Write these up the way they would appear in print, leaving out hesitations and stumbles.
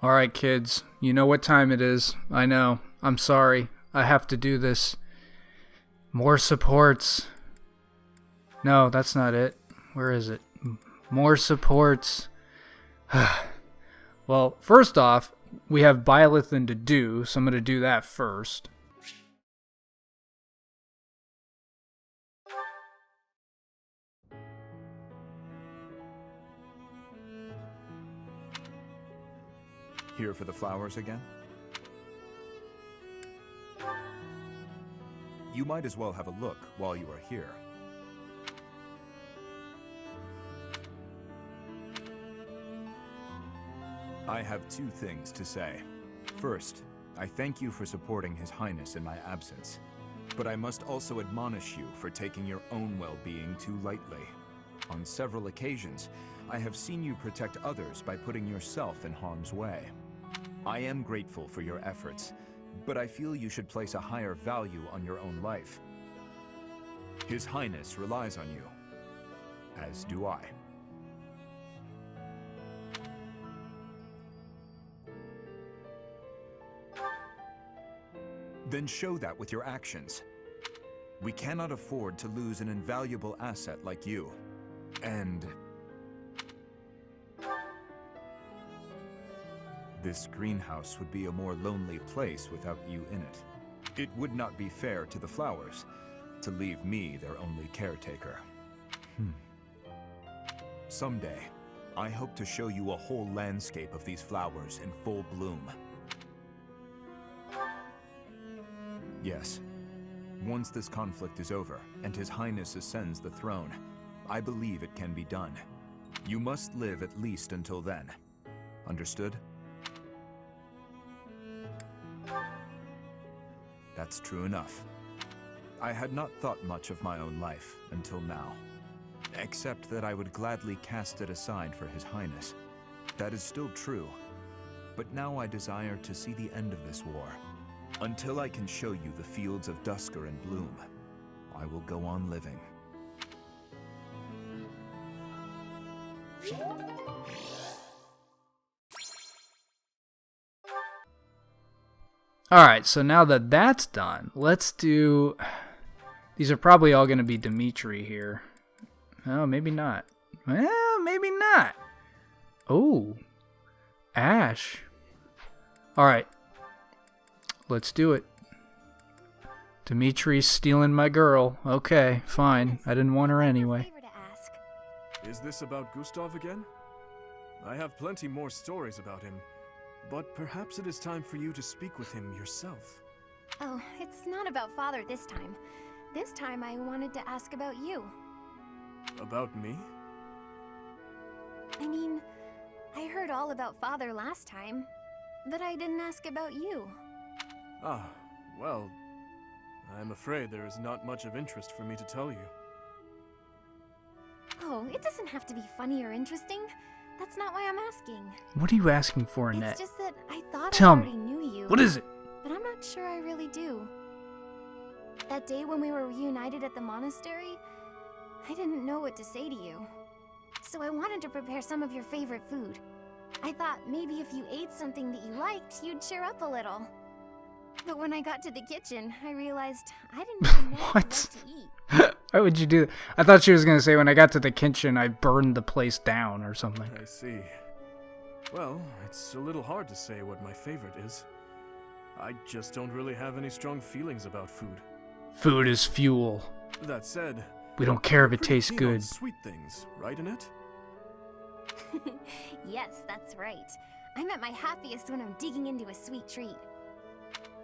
Alright, kids. You know what time it is. I know. I'm sorry. I have to do this. More supports. No, that's not it. Where is it? More supports. Well, first off, we have Bylithan to do, so I'm going to do that first. Here for the flowers again? You might as well have a look while you are here. I have two things to say. First, I thank you for supporting His Highness in my absence. But I must also admonish you for taking your own well-being too lightly. On several occasions, I have seen you protect others by putting yourself in harm's way. I am grateful for your efforts, but I feel you should place a higher value on your own life. His Highness relies on you, as do I. Then show that with your actions. We cannot afford to lose an invaluable asset like you. And this greenhouse would be a more lonely place without you in it. It would not be fair to the flowers to leave me their only caretaker. Someday, I hope to show you a whole landscape of these flowers in full bloom. Yes, once this conflict is over and His Highness ascends the throne, I believe it can be done. You must live at least until then. Understood? That's true enough. I had not thought much of my own life until now, except that I would gladly cast it aside for His Highness. That is still true, but now I desire to see the end of this war. Until I can show you the fields of Dusker and bloom, I will go on living. Alright, so now that that's done, let's do... These are probably all going to be Dimitri here. Oh, maybe not. Well, maybe not. Oh. Ash. Alright. Let's do it. Dimitri's stealing my girl. Okay, fine. I didn't want her anyway. Is this about Gustav again? I have plenty more stories about him, but perhaps it is time for you to speak with him yourself. Oh, it's not about Father this time. This time I wanted to ask about you. About me? I mean, I heard all about Father last time, but I didn't ask about you. Ah, well, I'm afraid there is not much of interest for me to tell you. Oh, it doesn't have to be funny or interesting. That's not why I'm asking. What are you asking for, Annette? It's just that I thought Tell I me. already knew you. What is it? But I'm not sure I really do. That day when we were reunited at the monastery, I didn't know what to say to you. So I wanted to prepare some of your favorite food. I thought maybe if you ate something that you liked, you'd cheer up a little. But when I got to the kitchen, I realized I didn't even know what to eat. Why would you do that? I thought she was going to say when I got to the kitchen, I burned the place down or something. I see. Well, it's a little hard to say what my favorite is. I just don't really have any strong feelings about food. Food is fuel. That said, We don't care if it pretty tastes keen on good. sweet things, right, Annette? Yes, that's right. I'm at my happiest when I'm digging into a sweet treat.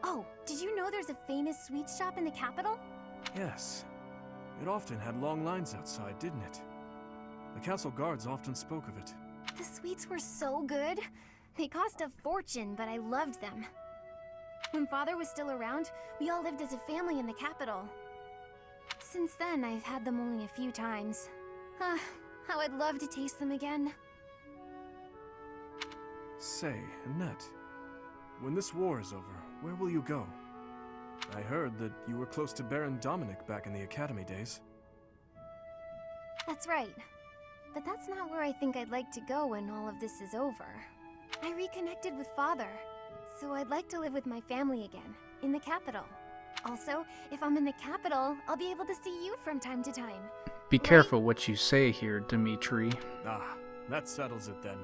Oh, did you know there's a famous sweets shop in the capital? Yes. It often had long lines outside, didn't it? The castle guards often spoke of it. The sweets were so good. They cost a fortune, but I loved them. When Father was still around, we all lived as a family in the capital. Since then, I've had them only a few times. How I'd love to taste them again. Say, Annette, when this war is over, where will you go? I heard that you were close to Baron Dominic back in the academy days. That's right. But that's not where I think I'd like to go when all of this is over. I reconnected with Father, so I'd like to live with my family again, in the capital. Also, if I'm in the capital, I'll be able to see you from time to time. Be Right? careful what you say here, Dimitri. Ah, that settles it then.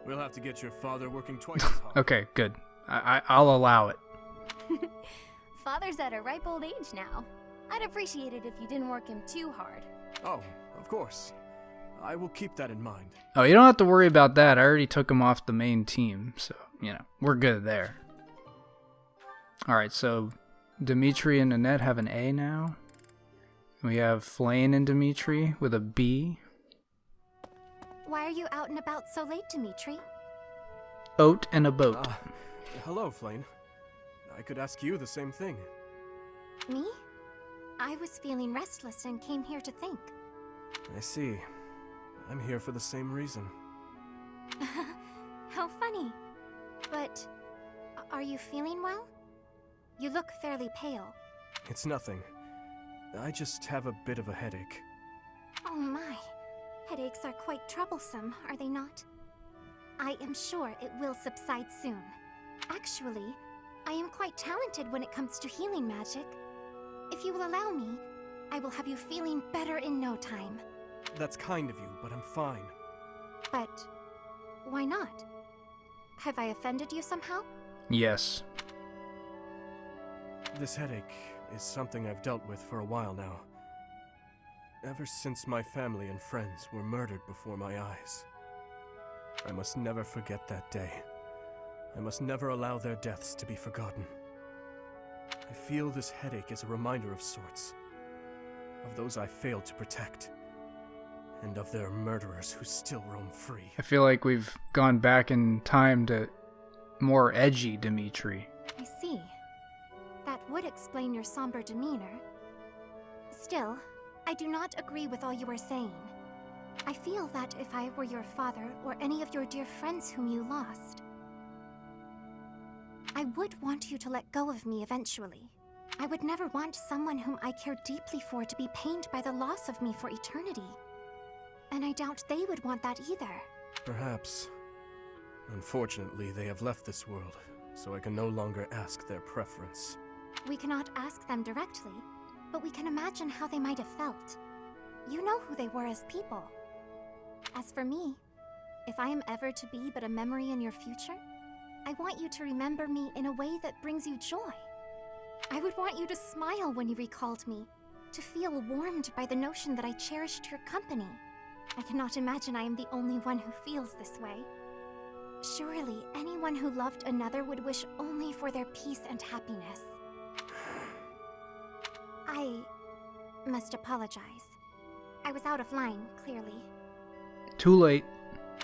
We'll have to get your father working twice as hard. Okay, good. I'll allow it. Father's at a ripe old age now. I'd appreciate it if you didn't work him too hard. Oh, of course. I will keep that in mind. Oh, you don't have to worry about that. I already took him off the main team, so, we're good there. Alright, so Dimitri and Annette have an A now. We have Flane and Dimitri with a B. Why are you out and about so late, Dimitri? Oat and a boat. Hello, Flane. I could ask you the same thing. Me? I was feeling restless and came here to think. I see. I'm here for the same reason. How funny. But, are you feeling well? You look fairly pale. It's nothing. I just have a bit of a headache. Oh my. Headaches are quite troublesome, are they not? I am sure it will subside soon. Actually, I am quite talented when it comes to healing magic. If you will allow me, I will have you feeling better in no time. That's kind of you, but I'm fine. But, why not? Have I offended you somehow? Yes. This headache is something I've dealt with for a while now. Ever since my family and friends were murdered before my eyes. I must never forget that day. I must never allow their deaths to be forgotten. I feel this headache is a reminder of sorts. Of those I failed to protect. And of their murderers who still roam free. I feel like we've gone back in time to more edgy Dimitri. I see. That would explain your somber demeanor. Still, I do not agree with all you are saying. I feel that if I were your father or any of your dear friends whom you lost, I would want you to let go of me eventually. I would never want someone whom I care deeply for to be pained by the loss of me for eternity. And I doubt they would want that either. Perhaps. Unfortunately, they have left this world, so I can no longer ask their preference. We cannot ask them directly, but we can imagine how they might have felt. You know who they were as people. As for me, if I am ever to be but a memory in your future, I want you to remember me in a way that brings you joy. I would want you to smile when you recalled me, to feel warmed by the notion that I cherished your company. I cannot imagine I am the only one who feels this way. Surely, anyone who loved another would wish only for their peace and happiness. I must apologize. I was out of line, clearly. Too late.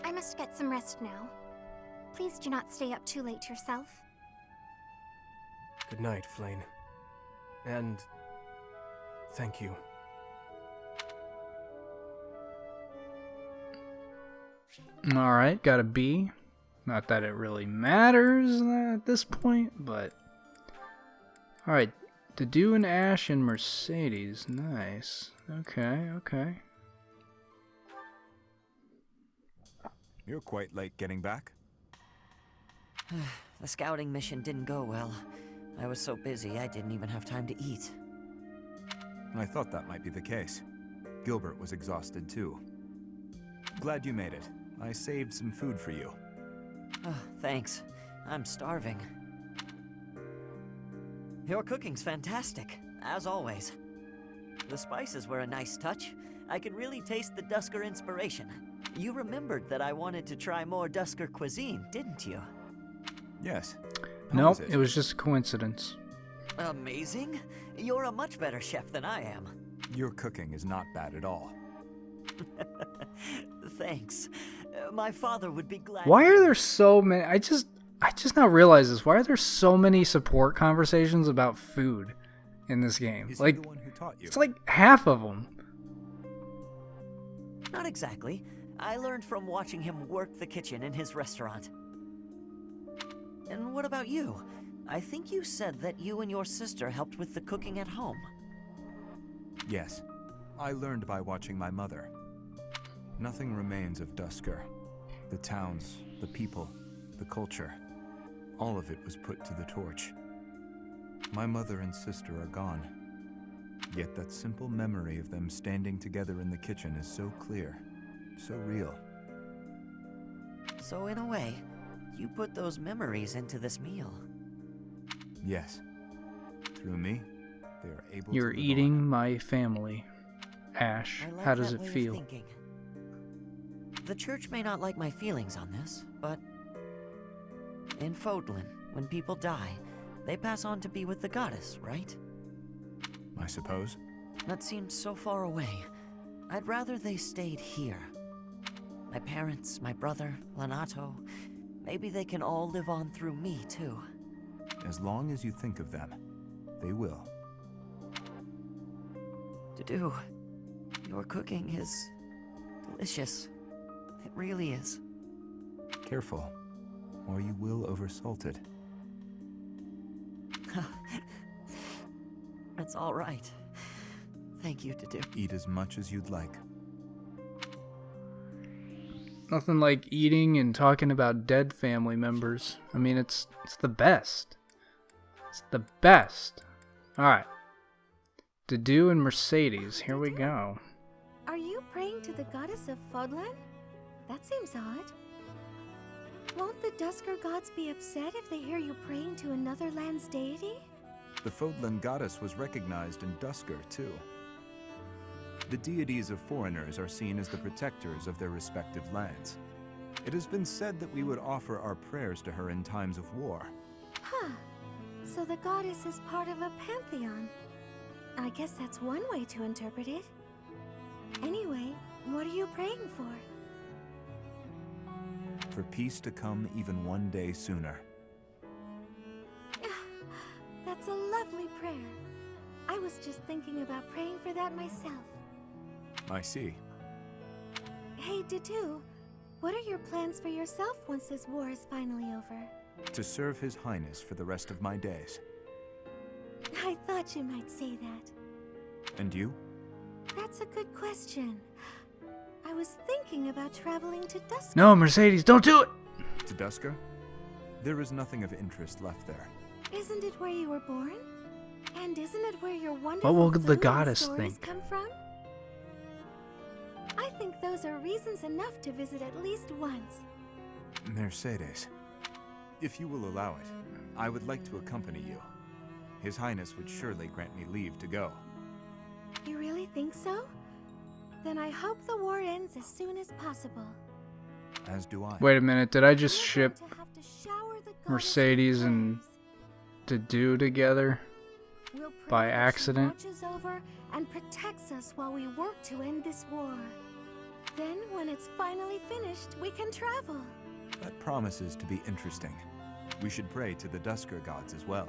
I must get some rest now. Please do not stay up too late yourself. Good night, Flane. And thank you. Alright, got a B. Not that it really matters at this point, but... Alright, Dedu and Ash and Mercedes. Nice. Okay. You're quite late getting back. The scouting mission didn't go well. I was so busy I didn't even have time to eat. I thought that might be the case. Gilbert was exhausted too. Glad you made it. I saved some food for you. Oh, thanks. I'm starving. Your cooking's fantastic, as always. The spices were a nice touch. I could really taste the Dusker inspiration. You remembered that I wanted to try more Dusker cuisine, didn't you? Yes. Nope, it was just a coincidence. Amazing. You're a much better chef than I am. Your cooking is not bad at all. Thanks. My father would be glad. Why are there so many... I just now realize this. Why are there so many support conversations about food in this game? Is Like, he the one who taught you? it's like half of them. Not exactly. I learned from watching him work the kitchen in his restaurant. And what about you? I think you said that you and your sister helped with the cooking at home. Yes. I learned by watching my mother. Nothing remains of Dusker. The towns, the people, the culture. All of it was put to the torch. My mother and sister are gone. Yet that simple memory of them standing together in the kitchen is so clear, so real. So in a way, you put those memories into this meal. Yes. Through me, they are able You're to live eating on. my family. Ash, I like how does that it way of feel? thinking. The church may not like my feelings on this, but in Fodlan, when people die, they pass on to be with the goddess, right? I suppose. That seems so far away. I'd rather they stayed here. My parents, my brother, Lanato, maybe they can all live on through me, too. As long as you think of them, they will. Dudu, your cooking is delicious. It really is. Careful, or you will oversalt it. That's all right. Thank you, Dudu. Eat as much as you'd like. Nothing like eating and talking about dead family members. I mean, it's the best. It's the best. Alright. Dudu and Mercedes, here we go. Are you praying to the goddess of Fodlan? That seems odd. Won't the Dusker gods be upset if they hear you praying to another land's deity? The Fodlan goddess was recognized in Dusker, too. The deities of foreigners are seen as the protectors of their respective lands. It has been said that we would offer our prayers to her in times of war. Huh. So the goddess is part of a pantheon. I guess that's one way to interpret it. Anyway, what are you praying for? For peace to come even one day sooner. That's a lovely prayer. I was just thinking about praying for that myself. I see. Hey, Dudu, what are your plans for yourself once this war is finally over? To serve His Highness for the rest of my days. I thought you might say that. And you? That's a good question. I was thinking about traveling to Dusk. No, Mercedes, don't do it! To Dusker? There is nothing of interest left there. Isn't it where you were born? And isn't it where your wonderful What will the food and goddess stories think? come from? I think those are reasons enough to visit at least once. Mercedes, if you will allow it, I would like to accompany you. His Highness would surely grant me leave to go. You really think so? Then I hope the war ends as soon as possible. As do I. Wait a minute, did I just We're ship going to have to shower the goddess Mercedes with and prayers. Dudu together? We'll pray by that she accident? watches over and protects us while we work to end this war. Then, when it's finally finished, we can travel. That promises to be interesting. We should pray to the Dusker gods as well.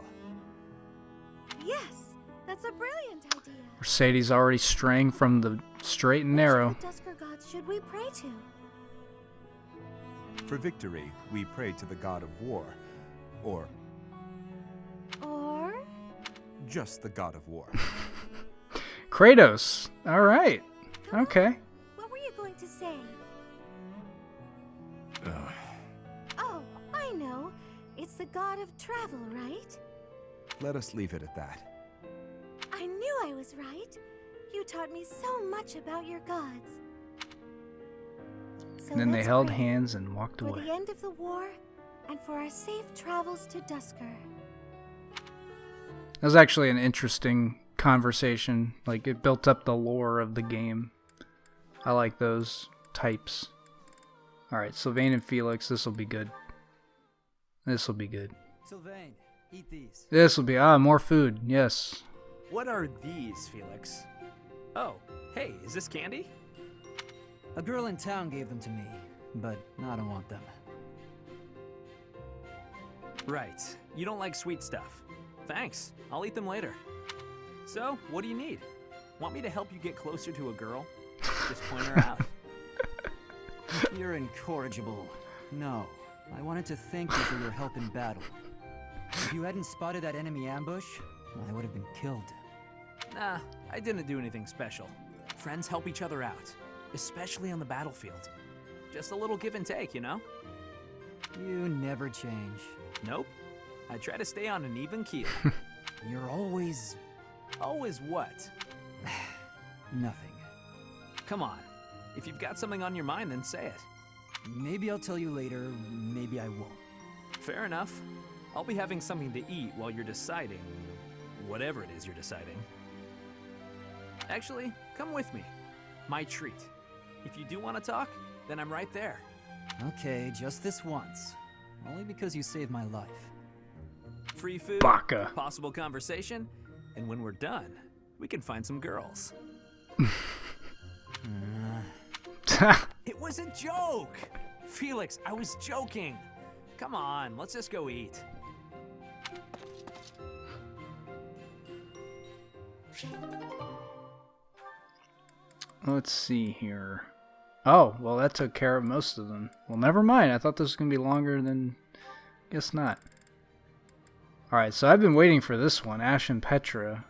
Yes, that's a brilliant idea. Mercedes already straying from the straight and narrow. Which of the Dusker gods should we pray to? For victory, we pray to the god of war. Or Or? just the god of war. Kratos. Alright. Come on, Okay. what were you going to say? Ugh. Oh, I know. It's the god of travel, right? Let us leave it at that. I knew I was right. You taught me so much about your gods. So And then they let's held pray hands and walked for away. the end of the war and for our safe travels to Dusker. That was actually an interesting conversation. Like, it built up the lore of the game. I like those types. Alright, Sylvain and Felix, this will be good. This will be good. Sylvain, eat these. This will be, more food, yes. What are these, Felix? Oh, hey, is this candy? A girl in town gave them to me, but I don't want them. Right, you don't like sweet stuff. Thanks, I'll eat them later. So, what do you need? Want me to help you get closer to a girl? Just point her out. You're incorrigible. No, I wanted to thank you for your help in battle. If you hadn't spotted that enemy ambush, I would have been killed. Nah, I didn't do anything special. Friends help each other out, especially on the battlefield. Just a little give and take, you know? You never change. Nope. I try to stay on an even keel. You're always... Always what? nothing. Come on. If you've got something on your mind, then say it. Maybe I'll tell you later, maybe I won't. Fair enough. I'll be having something to eat while you're deciding whatever it is you're deciding. Actually, come with me. My treat. If you do want to talk, then I'm right there. Okay, just this once. Only because you saved my life. Free food, Baka. possible conversation, and when we're done, we can find some girls. It was a joke! Felix, I was joking. Come on, let's just go eat. Let's see here. Oh, well, that took care of most of them. Well, never mind. I thought this was going to be longer than... Guess not. Alright, so I've been waiting for this one, Ash and Petra.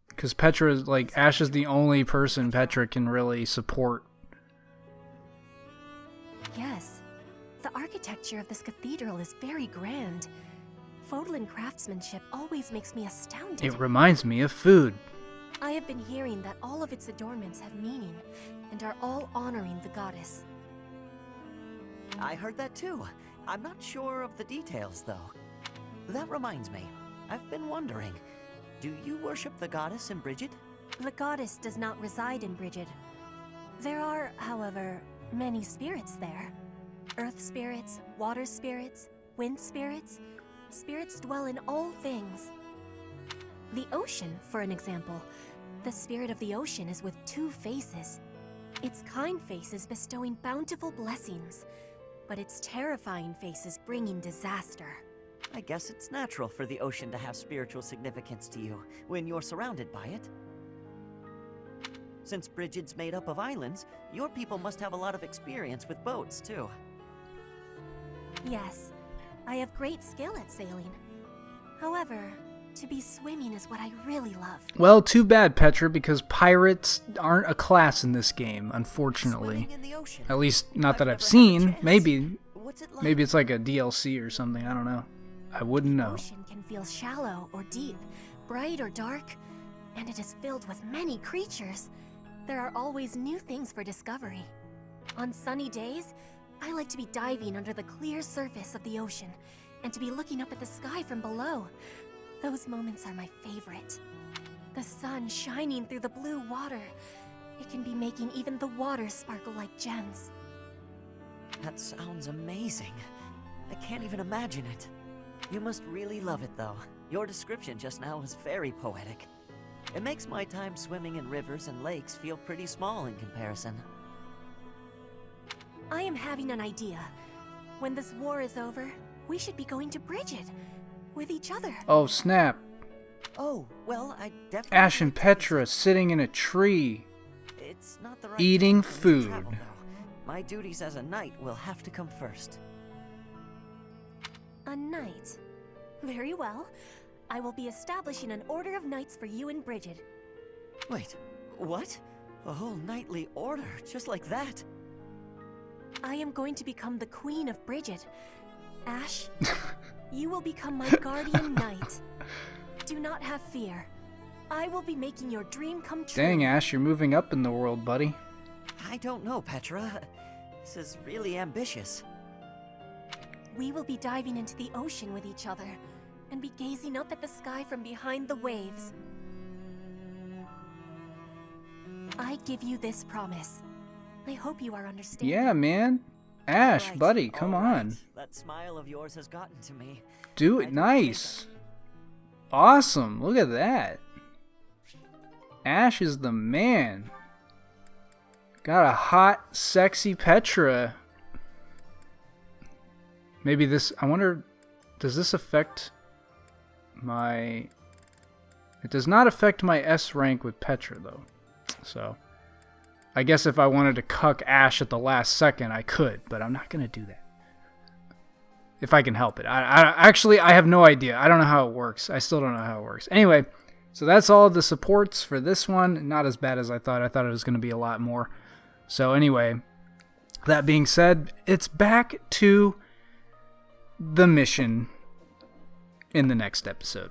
Because Petra is, like, Ash is the only person Petra can really support. Yes. The architecture of this cathedral is very grand. Fodlan craftsmanship always makes me astounded. It reminds me of food. I have been hearing that all of its adornments have meaning and are all honoring the goddess. I heard that too. I'm not sure of the details, though. That reminds me. I've been wondering, do you worship the goddess in Brigid? The goddess does not reside in Brigid. There are, however, many spirits there. Earth spirits, water spirits, wind spirits. Spirits dwell in all things. The ocean, for an example. The spirit of the ocean is with two faces. Its kind face is bestowing bountiful blessings, but its terrifying face is bringing disaster. I guess it's natural for the ocean to have spiritual significance to you when you're surrounded by it. Since Brigid's made up of islands, your people must have a lot of experience with boats, too. Yes, I have great skill at sailing. However, to be swimming is what I really love. Well, too bad, Petra, because pirates aren't a class in this game, unfortunately. Swimming in the ocean. At least, not that I've I've never had the seen. chance. Maybe What's it like? maybe it's like a DLC or something. I don't know. I wouldn't The know. ocean can feel shallow or deep, bright or dark, and it is filled with many creatures. There are always new things for discovery. On sunny days, I like to be diving under the clear surface of the ocean and to be looking up at the sky from below. Those moments are my favorite. The sun shining through the blue water. It can be making even the water sparkle like gems. That sounds amazing. I can't even imagine it. You must really love it, though. Your description just now was very poetic. It makes my time swimming in rivers and lakes feel pretty small in comparison. I am having an idea. When this war is over, we should be going to Brigid with each other. Oh, snap. Oh, well, I definitely... Ash and Petra sitting in a tree. It's not the right Eating time for me to food. travel, though. My duties as a knight will have to come first. A knight. Very well. I will be establishing an order of knights for you in Brigid. Wait, what? A whole knightly order, just like that? I am going to become the Queen of Brigid. Ash, you will become my guardian knight. Do not have fear. I will be making your dream come true. Dang, Ash, you're moving up in the world, buddy. I don't know, Petra. This is really ambitious. We will be diving into the ocean with each other and be gazing up at the sky from behind the waves. I give you this promise. I hope you are understanding. Yeah, man. Ash, Right, buddy, come all right. on. That smile of yours has gotten to me. Do I it do nice. Awesome. Look at that. Ash is the man. Got a hot, sexy Petra. Maybe this... I wonder... Does this affect my... It does not affect my S rank with Petra, though. So... I guess if I wanted to cuck Ash at the last second, I could, but I'm not going to do that. If I can help it. I have no idea. I don't know how it works. I still don't know how it works. Anyway, so that's all of the supports for this one. Not as bad as I thought. I thought it was going to be a lot more. So anyway, That being said, it's back to the mission in the next episode.